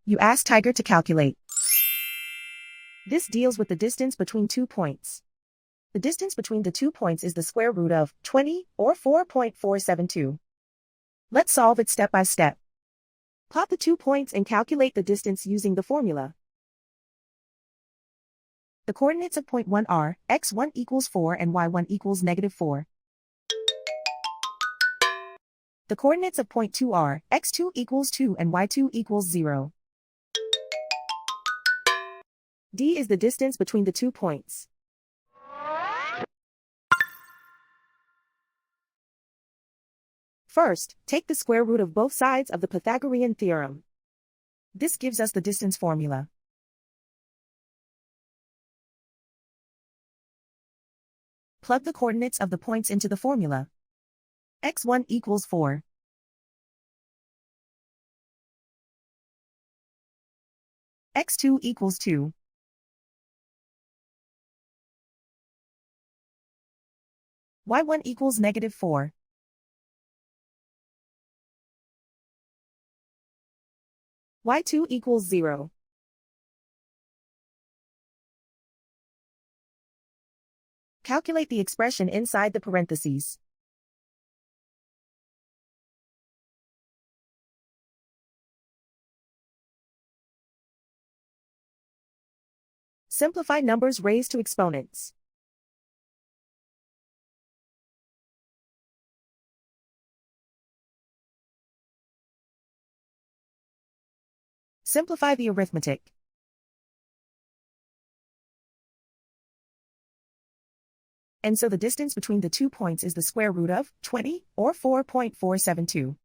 You ask Tiger to calculate. This deals with the distance between 2 points. The distance between the 2 points is the square root of 20, or 4.472. Let's solve it step by step. Plot the 2 points and calculate the distance using the formula. The coordinates of point 1 are x1 equals 4 and y1 equals -4. The coordinates of point 2 are x2 equals 2 and y2 equals 0. D is the distance between the 2 points. First, take the square root of both sides of the Pythagorean theorem. This gives us the distance formula. Plug the coordinates of the points into the formula. x1 equals 4. x2 equals 2. y1 equals -4. y2 equals 0. Calculate the expression inside the parentheses. Simplify numbers raised to exponents. Simplify the arithmetic. And so the distance between the 2 points is the square root of 20, or 4.472.